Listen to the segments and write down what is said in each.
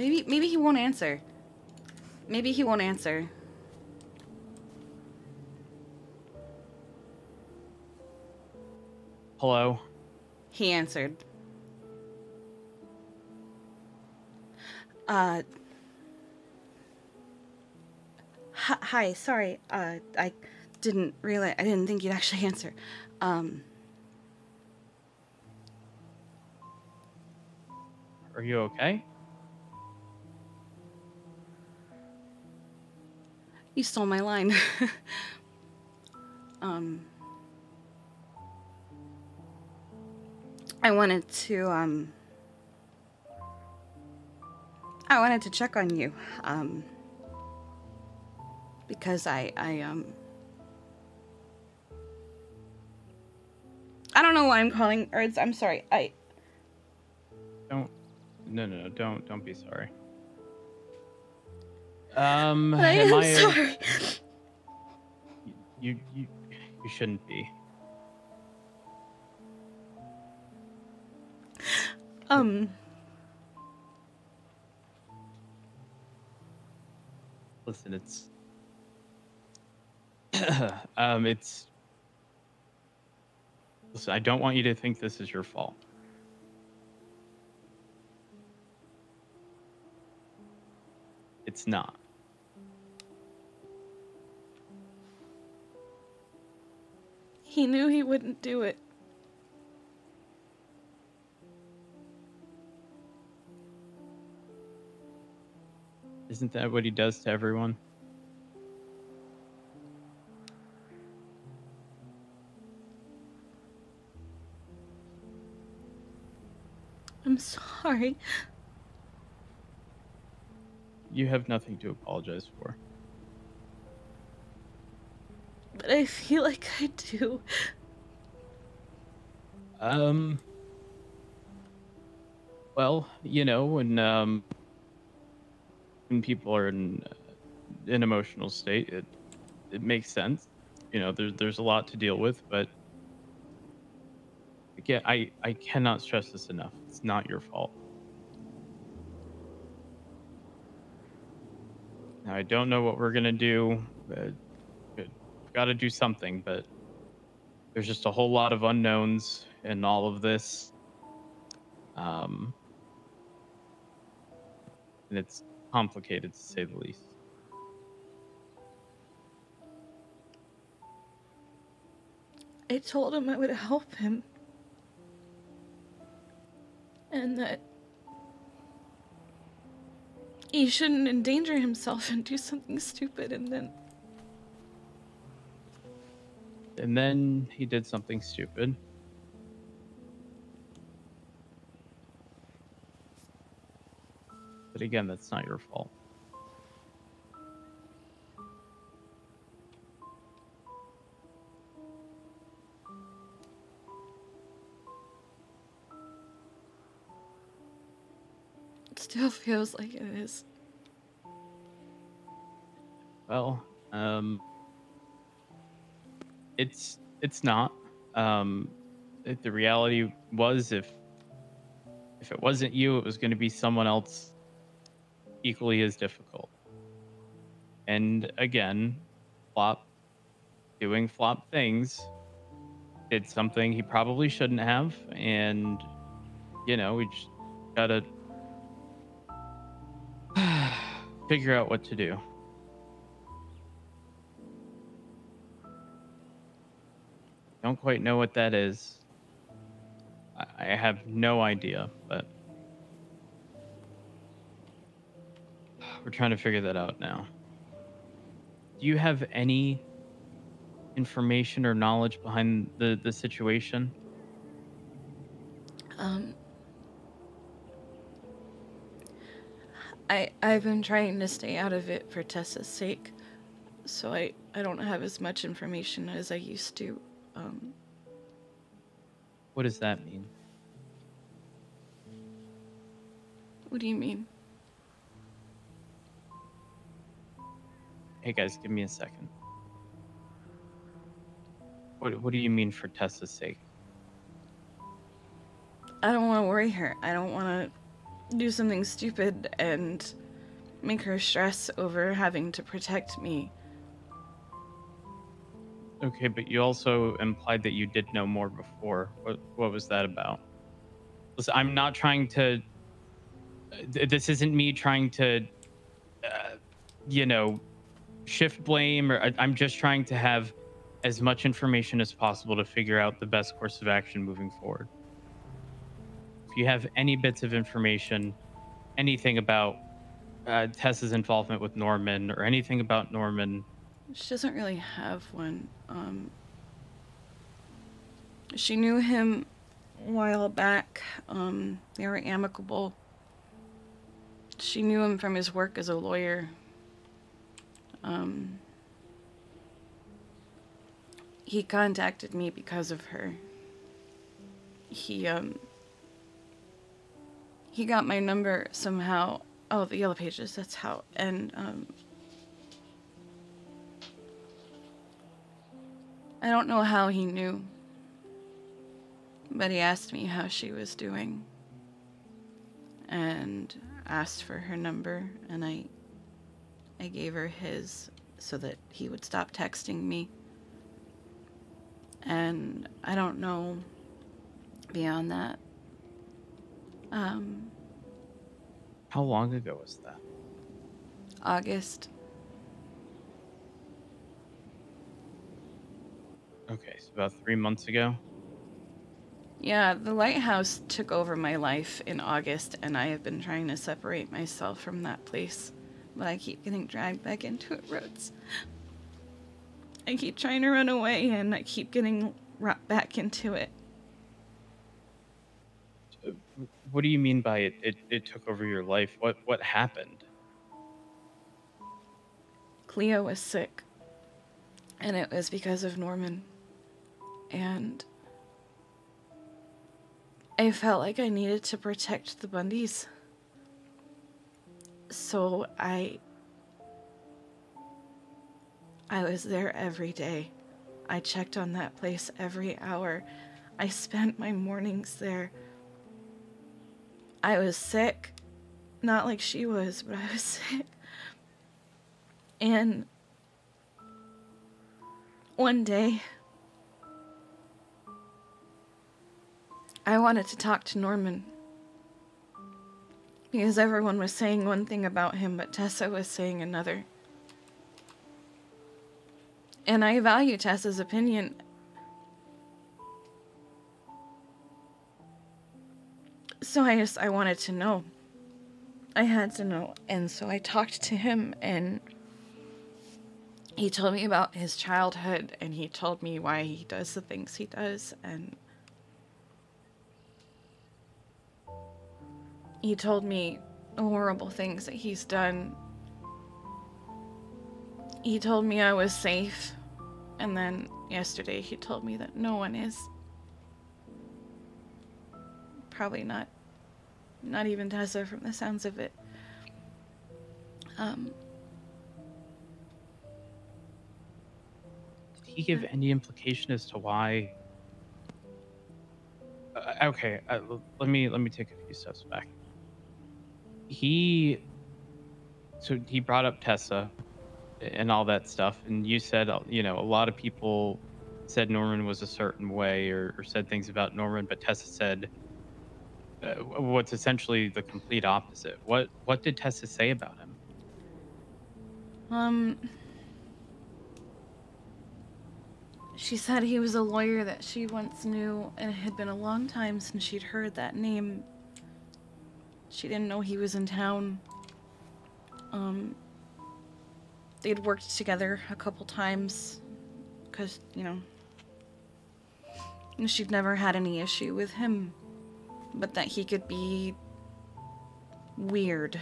Maybe he won't answer. Maybe he won't answer. Hello? He answered. Hi, sorry. I didn't realize, I didn't think you'd actually answer. Are you okay? You stole my line. I wanted to, I wanted to check on you, because I don't know why I'm calling Rhodes. I'm sorry. No, don't be sorry. I am sorry. You shouldn't be. Listen, it's listen, I don't want you to think this is your fault. It's not. He knew he wouldn't do it. Isn't that what he does to everyone? I'm sorry. You have nothing to apologize for. But I feel like I do. Well, you know, when people are in an emotional state, it makes sense. You know, there's a lot to deal with, but again, I cannot stress this enough. It's not your fault. Now, I don't know what we're gonna do. We've got to do something, but there's just a whole lot of unknowns in all of this, and it's complicated to say the least. I told him I would help him. And that he shouldn't endanger himself and do something stupid, and then he did something stupid. But again, that's not your fault. it still feels like it is. Well, it's not. The reality was if it wasn't you, it was going to be someone else equally as difficult. And again, Flop doing Flop things did something he probably shouldn't have, and you know, we just gotta figure out what to do. Don't quite know what that is. I have no idea, but we're trying to figure that out now. Do you have any information or knowledge behind the situation? I've been trying to stay out of it for Tessa's sake, so I don't have as much information as I used to. What does that mean? What do you mean? Hey guys, give me a second. What do you mean for Tessa's sake? I don't want to worry her. I don't want to do something stupid and make her stress over having to protect me. Okay, but you also implied that you did know more before. What was that about? Listen, I'm not trying to. This isn't me trying to, uh, you know, shift blame, or I'm just trying to have as much information as possible to figure out the best course of action moving forward. If you have any bits of information, anything about Tessa's involvement with Norman, or anything about Norman, She doesn't really have one. She knew him a while back. They were amicable. She knew him from his work as a lawyer. Um, he contacted me because of her. He he got my number somehow. Oh, the Yellow Pages. That's how. And I don't know how he knew, but he asked me how she was doing, and asked for her number, and I gave her his so that he would stop texting me. And I don't know beyond that. how long ago was that? August. Okay, so about 3 months ago. Yeah, the lighthouse took over my life in August, and I have been trying to separate myself from that place. But I keep getting dragged back into it, Rhodes. I keep trying to run away, and I keep getting brought back into it. What do you mean by it took over your life? What happened? Cleo was sick, and it was because of Norman. And I felt like I needed to protect the Bundys. So I was there every day. I checked on that place every hour. I spent my mornings there. I was sick. Not like she was, but I was sick. And one day, I wanted to talk to Norman. Because everyone was saying one thing about him, but Tessa was saying another. And I value Tessa's opinion. So I wanted to know. I had to know. And so I talked to him, and he told me about his childhood, and he told me why he does the things he does, and he told me the horrible things that he's done. He told me I was safe, and then yesterday he told me that no one is. Probably not even Tessa from the sounds of it. Did he give any implication as to why? Okay, let me take a few steps back. He brought up Tessa and all that stuff, and you said, a lot of people said Norman was a certain way, or said things about Norman, but Tessa said what's essentially the complete opposite. What did Tessa say about him? She said he was a lawyer that she once knew, and it had been a long time since she'd heard that name. She didn't know he was in town. They'd worked together a couple times, because, she'd never had any issue with him, but that he could be weird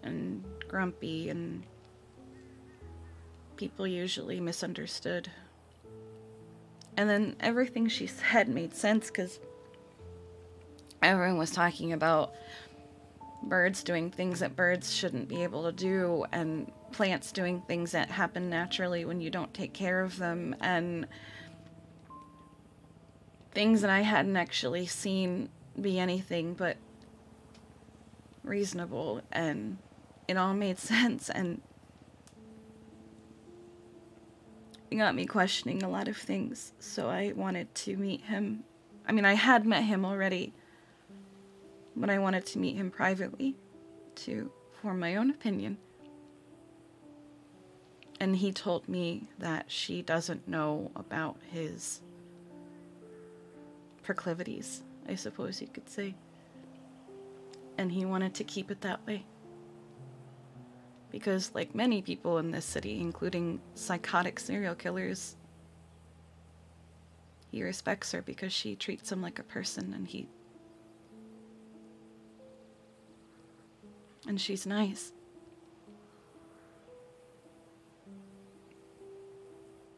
and grumpy, and people usually misunderstood. And then everything she said made sense, because everyone was talking about birds doing things that birds shouldn't be able to do, and plants doing things that happen naturally when you don't take care of them, and things that I hadn't actually seen be anything but reasonable, and it all made sense, and it got me questioning a lot of things. So I wanted to meet him. I mean, I had met him already, but I wanted to meet him privately to form my own opinion. And he told me that she doesn't know about his proclivities, I suppose you could say. And he wanted to keep it that way. Because, like many people in this city, including psychotic serial killers, he respects her because she treats him like a person, and she's nice.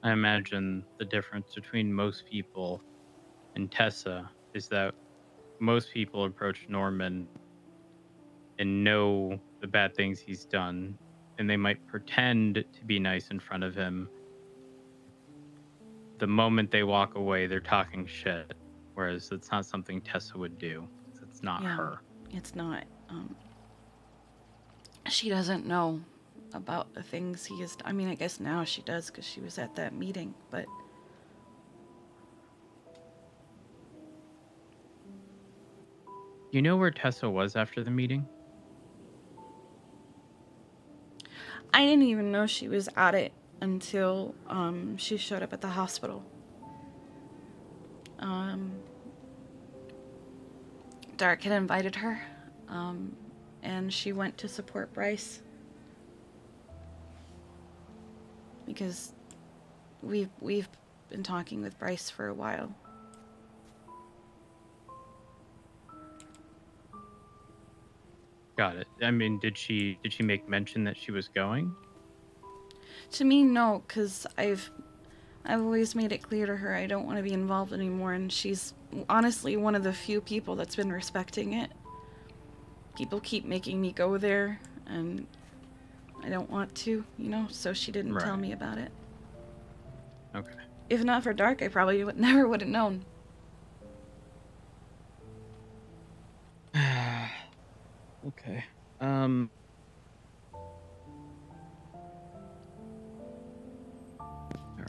I imagine the difference between most people and Tessa is that most people approach Norman and know the bad things he's done, and they might pretend to be nice in front of him. The moment they walk away, they're talking shit, whereas it's not something Tessa would do. It's not her. It's not. She doesn't know about the things he is. I mean, I guess now she does because she was at that meeting, but You know where Tessa was after the meeting? I didn't even know she was at it until she showed up at the hospital. Dark had invited her, and she went to support Bryce because we've been talking with Bryce for a while. Got it. I mean, did she make mention that she was going? To me, no, because I've always made it clear to her I don't want to be involved anymore, and she's honestly one of the few people that's been respecting it. People keep making me go there, and I don't want to, so she didn't tell me about it. Okay. If not for Dark, I probably never would have known. Okay. All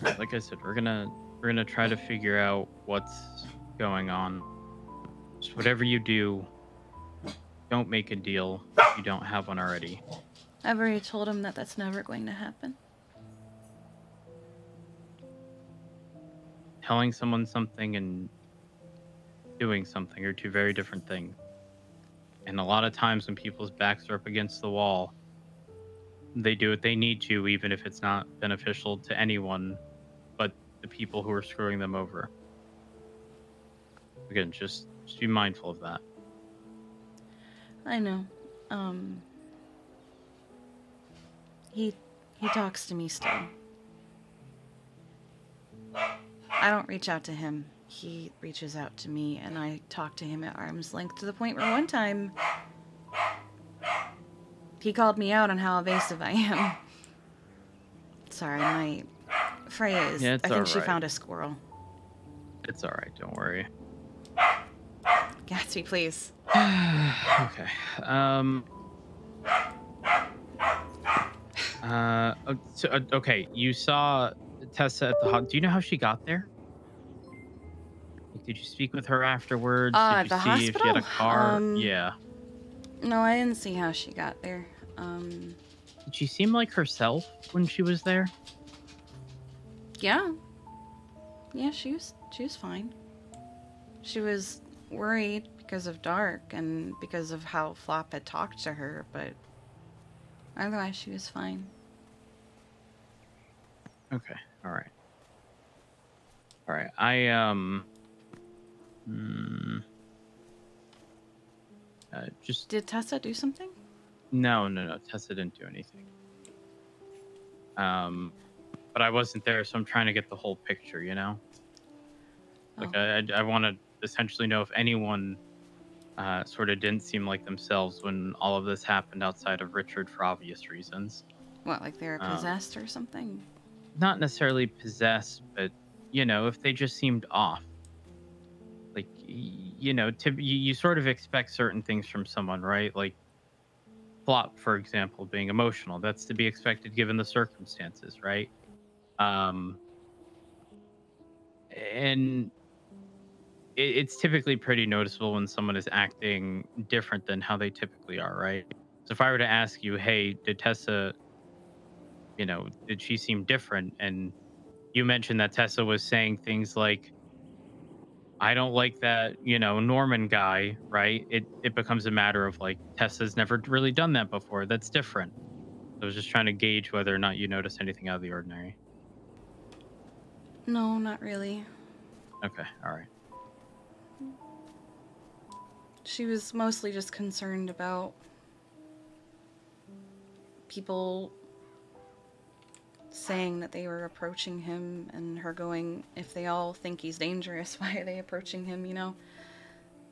right, like I said, we're gonna try to figure out what's going on. Just whatever you do, don't make a deal if you don't have one already. I've already told him that that's never going to happen. Telling someone something and doing something are two very different things. And a lot of times when people's backs are up against the wall, they do what they need to, even if it's not beneficial to anyone but the people who are screwing them over. Again, just be mindful of that. I know. He talks to me still. I don't reach out to him. He reaches out to me, and I talk to him at arm's length to the point where one time he called me out on how evasive I am. Sorry, my phrase. Yeah, I think she found a squirrel. It's all right. Don't worry. Gatsby, please. Okay. Okay. You saw Tessa at the do you know how she got there? Like, did you speak with her afterwards? Did you the see hospital? if she had a car? Yeah. No, I didn't see how she got there. Did she seem like herself when she was there? Yeah. Yeah, she was fine. She was worried because of Dark and because of how Flop had talked to her, but otherwise she was fine. Okay. All right. All right. Just Did Tessa do something? no. Tessa didn't do anything. But I wasn't there, so I'm trying to get the whole picture. Like I want to essentially know if anyone sort of didn't seem like themselves when all of this happened outside of Richard for obvious reasons. What, like they were possessed or something? Not necessarily possessed, but if they just seemed off. Like you sort of expect certain things from someone, right? Like flop, for example, being emotional. That's to be expected given the circumstances, right? Um, and it's typically pretty noticeable when someone is acting different than how they typically are, right? So if I were to ask you, hey, did Tessa, did she seem different? And you mentioned that Tessa was saying things like, I don't like that, Norman guy, right? It becomes a matter of like Tessa's never really done that before. That's different. I was just trying to gauge whether or not you noticed anything out of the ordinary. No, not really. Okay, all right. She was mostly just concerned about people saying that they were approaching him and her going, if they all think he's dangerous, why are they approaching him,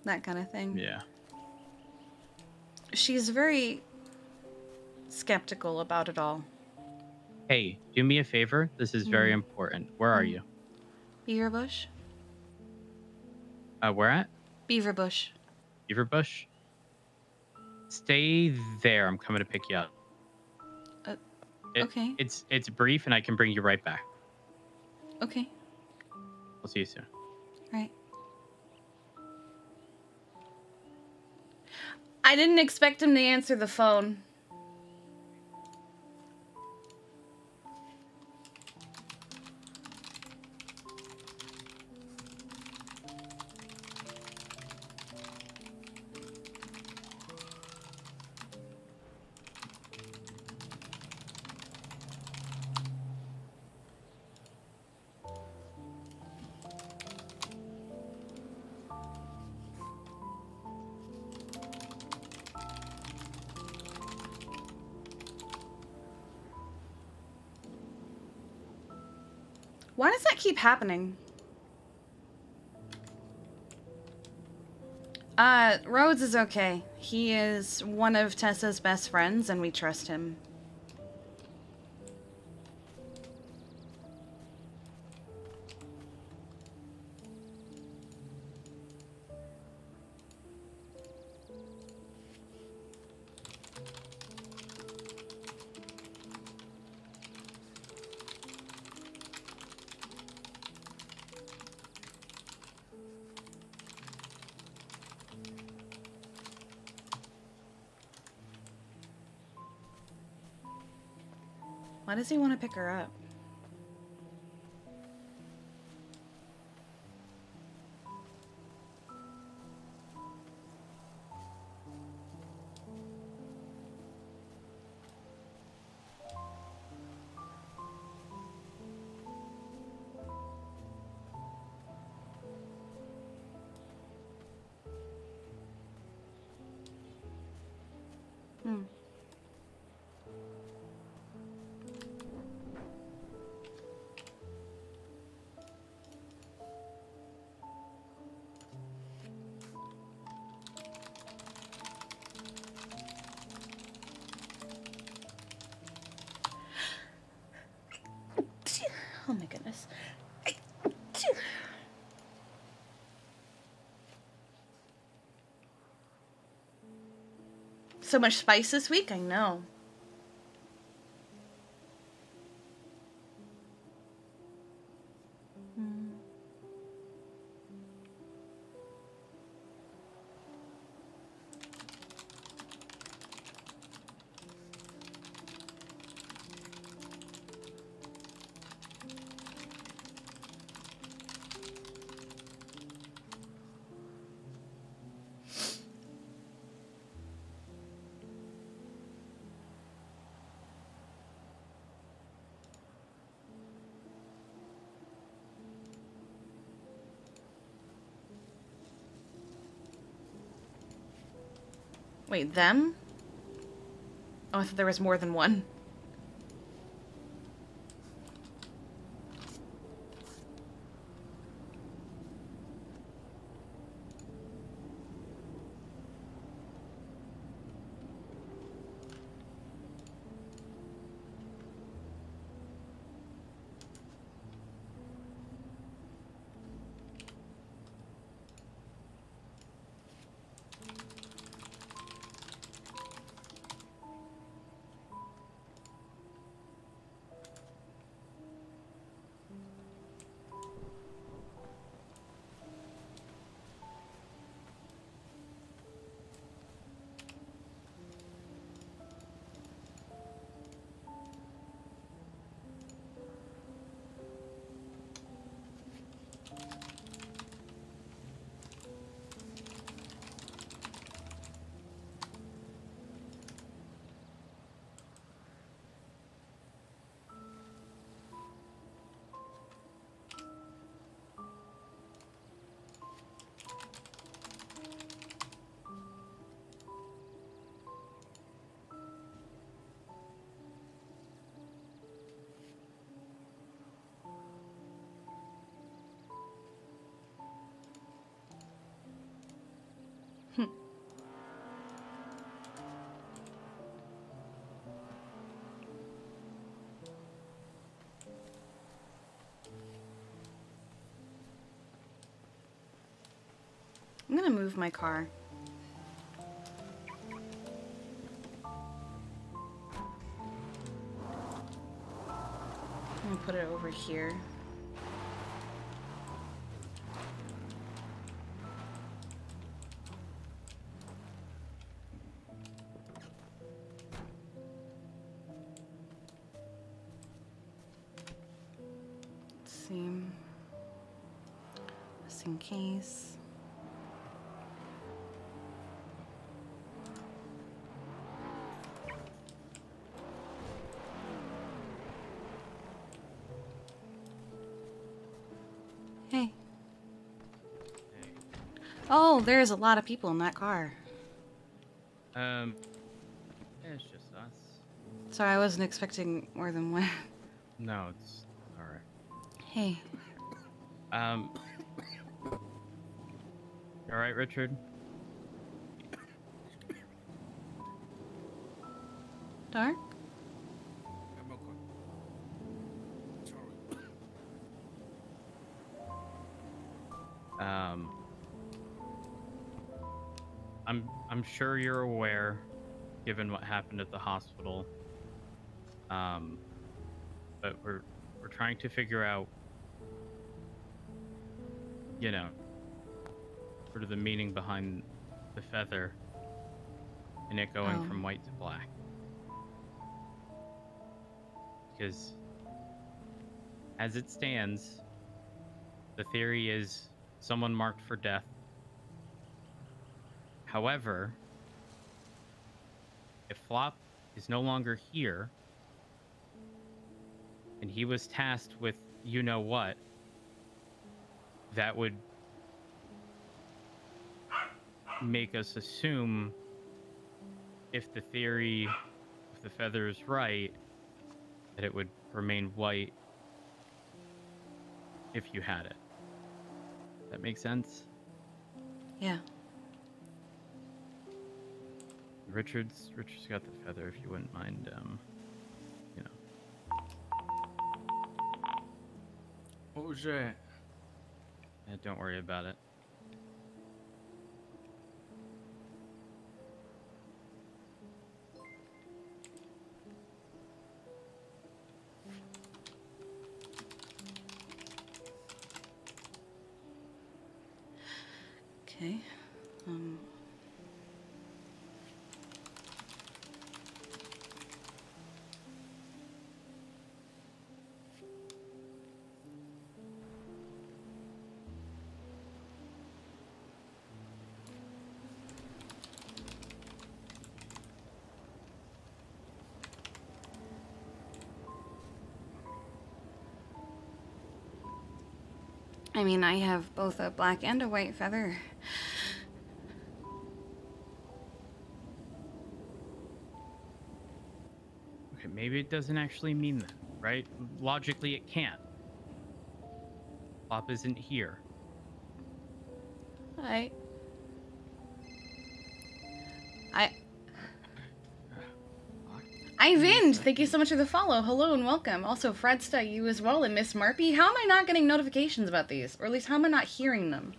That kind of thing. Yeah. She's very skeptical about it all. Hey, do me a favor. This is very important. Where are you? Beaverbush? Where at? Beaverbush. Beaverbush? Stay there. I'm coming to pick you up. Okay. It's brief, and I can bring you right back. Okay. We'll see you soon. Right. I didn't expect him to answer the phone. Why does that keep happening? Rhodes is okay. He is one of Tessa's best friends, and we trust him. Why does he want to pick her up? Oh my goodness. So much spice this week, I know. Wait, them? Oh, I thought there was more than one. I'm gonna move my car. I'm gonna put it over here. Let's see. Just in case. Hey. Oh, there's a lot of people in that car. It's just us. Sorry, I wasn't expecting more than one. No, it's all right. Hey. You all right, Richard? Dark? I'm okay. Sorry. I'm sure you're aware, given what happened at the hospital. But we're trying to figure out, you know, sort of the meaning behind the feather and it going from white to black. Because as it stands, the theory is someone marked for death. However, if Flop is no longer here and he was tasked with you know what, that would make us assume, if the theory, if the feather is right, that it would remain white if you had it. That makes sense? Yeah. Richard's got the feather, if you wouldn't mind, you know. What was that? Don't worry about it. Okay. I mean, I have both a black and a white feather. Okay, maybe it doesn't actually mean that, right? Logically, it can't. Flop isn't here. Ivan, thank you so much for the follow. Hello and welcome. Also, Fredsta, you as well, and Miss Marpy. How am I not getting notifications about these? Or at least, how am I not hearing them?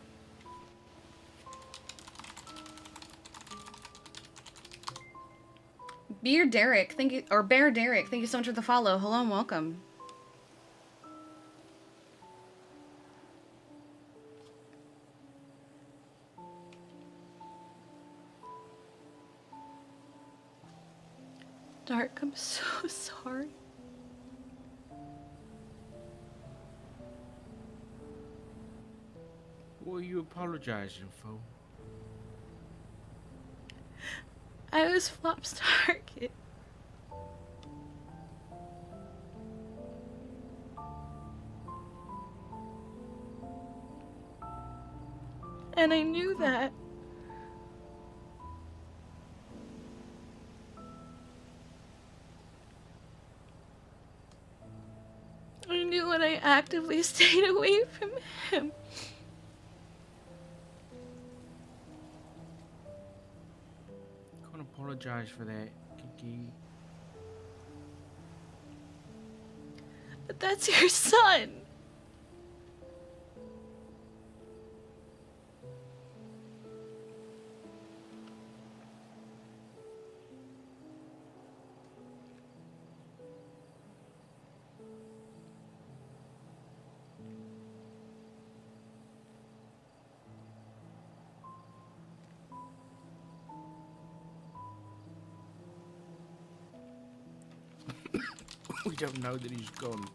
Beer Derek, thank you, or Bear Derek, thank you so much for the follow. Hello and welcome. Dark, I'm so sorry. What are you apologizing for? I was Flop's target. And I knew that. I knew and I actively stayed away from him. Can't apologize for that, Kiki. But that's your son. We don't know that he's gone.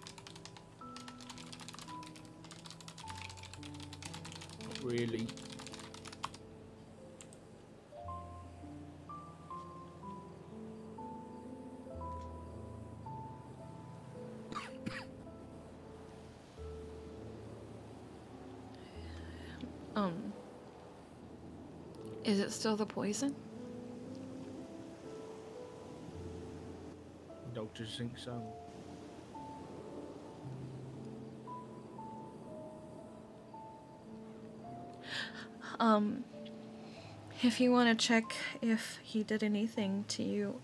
Not really. Is it still the poison? Doctors think so. If you want to check if he did anything to you,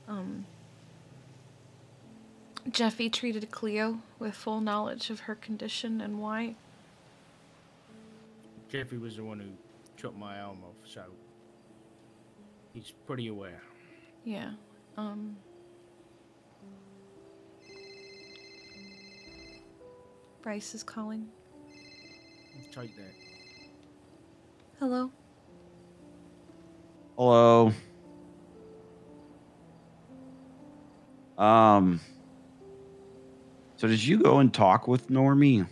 Jeffy treated Cleo with full knowledge of her condition and why. Jeffy was the one who chopped my arm off, so he's pretty aware. Yeah, Bryce is calling. Take that. Hello? Hello. So did you go and talk with Normie?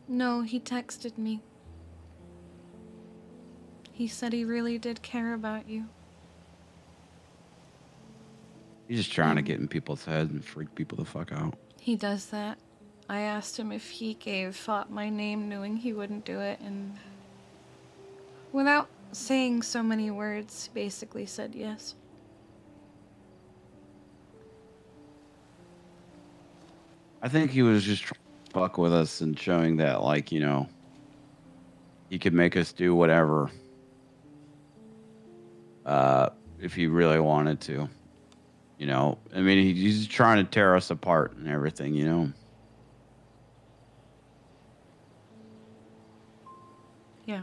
No, he texted me. He said he really did care about you. He's just trying to get in people's heads and freak people the fuck out. He does that. I asked him if he gave Thought my name knowing he wouldn't do it, and without saying so many words, basically said yes. I think he was just trying to fuck with us and showing that, like, you know, he could make us do whatever if he really wanted to. You know, I mean, he's trying to tear us apart and everything, you know. Yeah.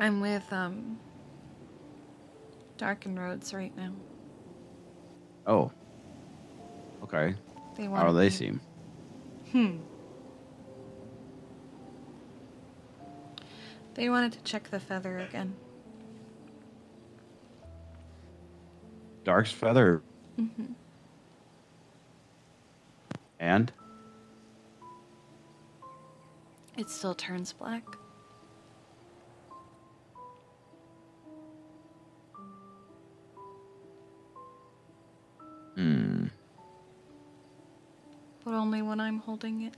I'm with, Dark and Rhodes right now. Oh. Okay. They How do they seem? They wanted to check the feather again. Dark's feather. Mm-hmm. And? It still turns black. But only when I'm holding it.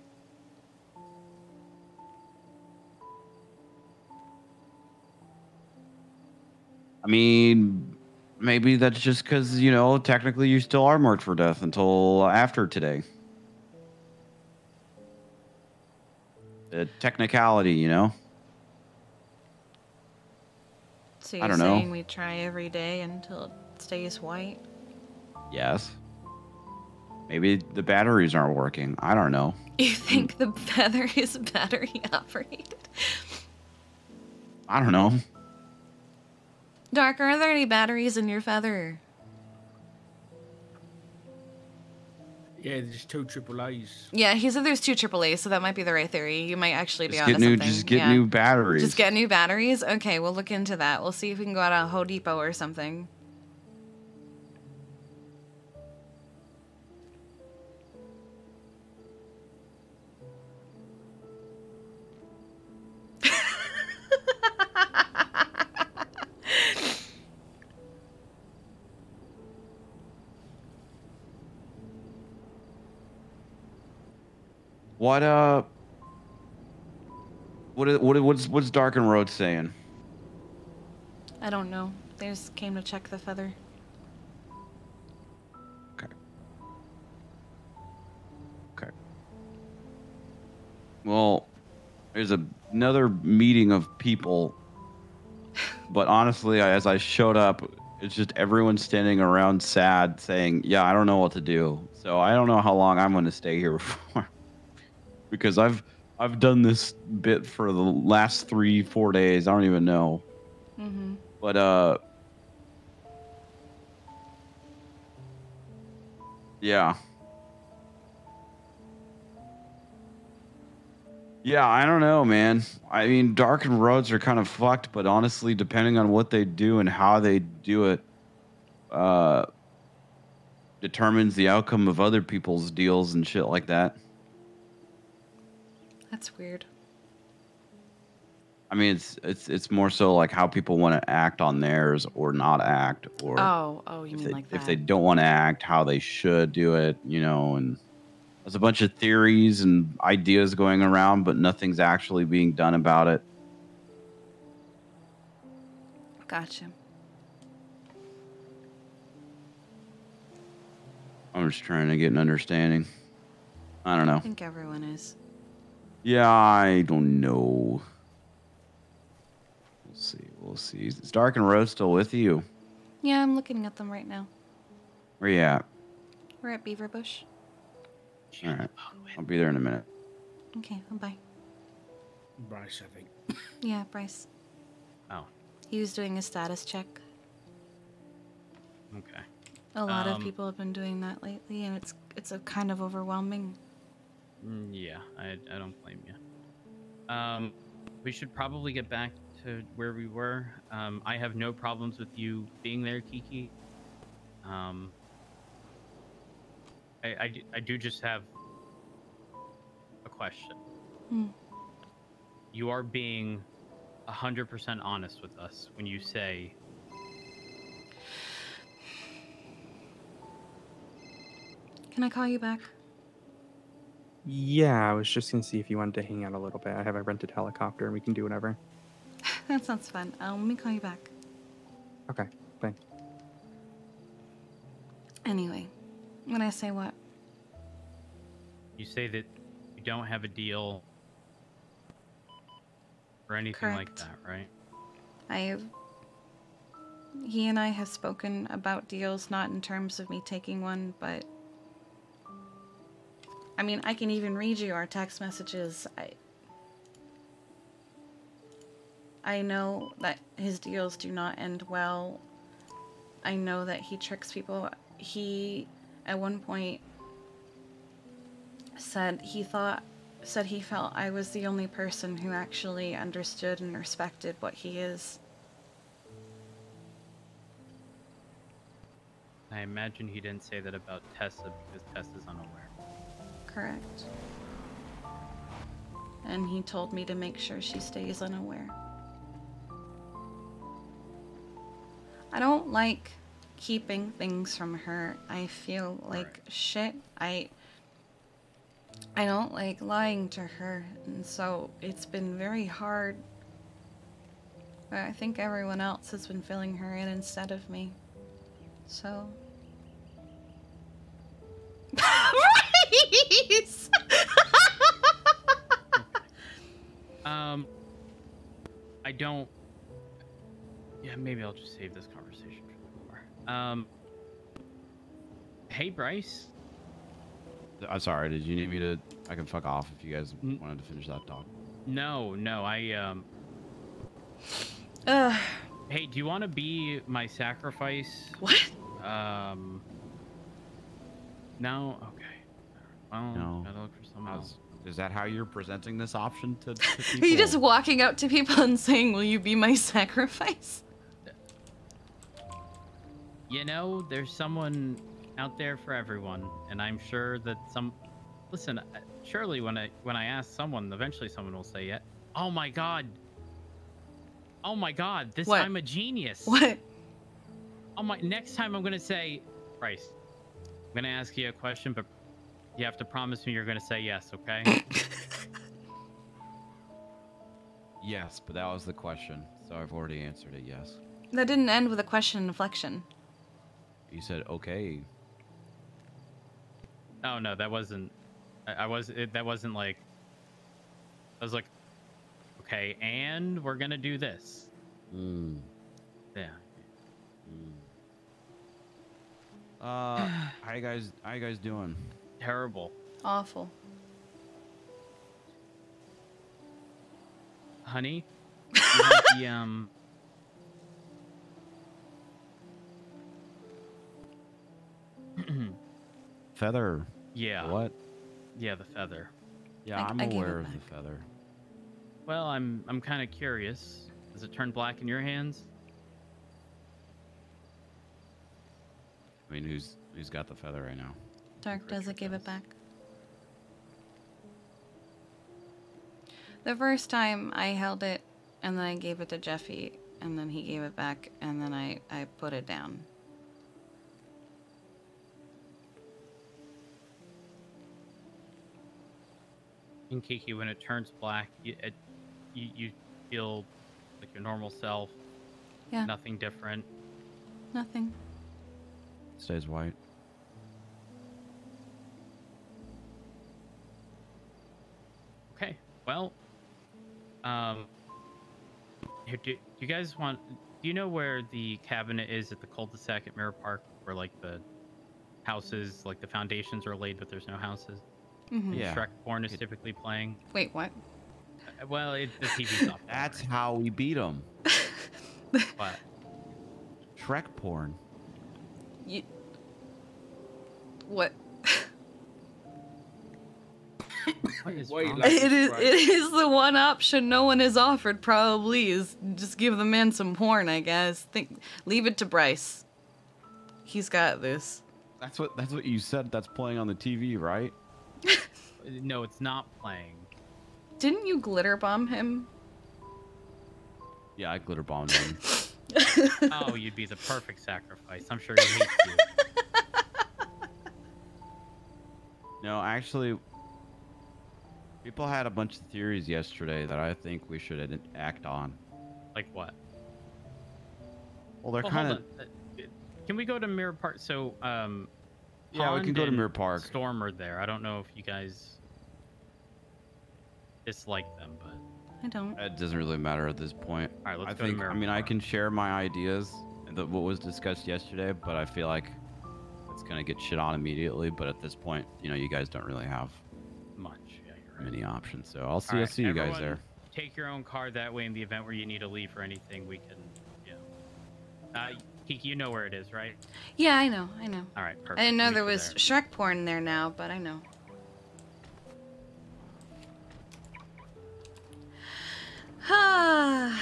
I mean, maybe that's just because, you know, technically you still are marked for death until after today. The technicality, you know? So I you're don't know. saying we try every day until it stays white? Yes. Maybe the batteries aren't working. I don't know. You think the feather is battery operated? I don't know. Dark, are there any batteries in your feather? Yeah, there's 2 AAAs. Yeah, he said there's 2 AAA, so that might be the right theory. You might actually be Just onto get new, something. just get Yeah. new batteries. Just get new batteries? Okay, we'll look into that. We'll see if we can go out to Home Depot or something. What's Dark and Road saying? I don't know. They just came to check the feather. Okay. Well, there's another meeting of people, but honestly, as I showed up, it's just everyone standing around sad saying, yeah, I don't know what to do. So I don't know how long I'm going to stay here for. Because I've done this bit for the last 3-4 days. I don't even know. Mm-hmm. But yeah. Yeah, I don't know, man. I mean, darkened roads are kind of fucked, but honestly, depending on what they do and how they do it, uh, determines the outcome of other people's deals and shit like that. That's weird. I mean, it's more so like how people want to act on theirs or not act, or Oh, you if mean they like if that? they don't want to act, how they should do it, you know. And there's a bunch of theories and ideas going around, but nothing's actually being done about it. Gotcha. I'm just trying to get an understanding. I don't I know. think everyone is. Yeah, I don't know. We'll see. We'll see. Is Dark and Rose still with you? Yeah, I'm looking at them right now. Where you at? We're at Beaverbush. All right. I'll be there in a minute. Okay, bye. Bryce, I think. Yeah, Bryce. Oh, He was doing a status check. okay. A lot of people have been doing that lately, and it's a kind of overwhelming. Yeah, I don't blame you. We should probably get back to where we were. I have no problems with you being there, Kiki. I do just have a question. You are being 100% honest with us when you say Can I call you back? Yeah, I was just gonna see if you wanted to hang out a little bit. I have a rented helicopter and we can do whatever. That sounds fun. Let me call you back. Okay, bye. Anyway, when I say what? you say that you don't have a deal or anything like Correct. that, right? He and I have spoken about deals, not in terms of me taking one, but I mean, I can even read you our text messages. I know that his deals do not end well. I know that he tricks people. He, at one point, said he felt I was the only person who actually understood and respected what he is. I imagine he didn't say that about Tessa because Tessa's unaware. Correct. And he told me to make sure she stays unaware. I don't like keeping things from her. I feel like shit. I don't like lying to her, and so it's been very hard. But I think everyone else has been filling her in instead of me. So. Bryce! I don't. Yeah, maybe I'll just save this conversation for more. Hey, Bryce. I'm sorry. Did you need me to? I can fuck off if you guys wanted to finish that talk. No, Hey, do you want to be my sacrifice? What? No. Okay. Well, No. gotta look for someone else. Is that how you're presenting this option to Are people? you just walking up to people and saying, "Will you be my sacrifice?" You know, there's someone out there for everyone, and I'm sure that some. Listen, surely when I ask someone, eventually someone will say, "Yeah." Oh my God. Oh my God. This What? I'm a genius. What? Oh my. Next time I'm gonna say, Bryce, I'm gonna ask you a question, but you have to promise me you're gonna say yes, okay? Yes, but that was the question, so I've already answered it. Yes. That didn't end with a question inflection. You said okay. Oh no, that wasn't. That wasn't like. I was like, okay, and we're gonna do this. Mm. Yeah. How you guys doing? Terrible. Awful. Honey, you have the Feather. Yeah. What? Yeah, the feather. Yeah, I'm I gave aware it of the back. feather. Well, I'm kind of curious. Does it turn black in your hands? I mean, who's got the feather right now? Dark does it Richard give it does. back. The first time I held it, and then I gave it to Jeffy, and then he gave it back, and then I put it down. In Kiki, when it turns black, you feel like your normal self. Yeah, Nothing different. nothing. Stays white. Okay. Well, here, do you guys want? Do you know where the cabinet is at the cul-de-sac at Mirror Park, where like the houses, like the foundations are laid, but there's no houses? Mm-hmm. Yeah. Shrek porn is typically playing. Wait, what? Well, the TV's off. That's how we beat them. But Shrek porn. You... What? what is Why you wrong? like- It is the one option no one has offered, probably, is just give the man some porn, I guess. Leave it to Bryce. He's got this. That's what you said. That's playing on the TV, right? No, it's not playing. Didn't you glitter bomb him? Yeah, I glitter bombed him. Oh, you'd be the perfect sacrifice. I'm sure he hates you. No, actually, people had a bunch of theories yesterday that I think we should act on. Like what? Well, they're Well, kind hold of. on. Can we go to Mirror Park? So, Yeah, we Pond can go to and Mirror Park. Storm are there. I don't know if you guys dislike them, but I don't. It doesn't really matter at this point. all right, let's I go think. to Mirror I mean, I Park. can share my ideas and what was discussed yesterday, but I feel like it's gonna get shit on immediately. But at this point, you guys don't really have much. Yeah, you're right. many options. So I'll All right, see you guys everyone there. Take your own car. That way, in the event where you need to leave for anything, we can. Yeah. Kiki, you know where it is, right? Yeah, I know. All right, perfect. I didn't know Meet there you was Shrek porn there now, but I know. Ah.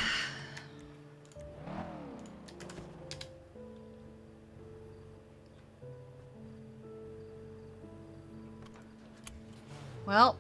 Well,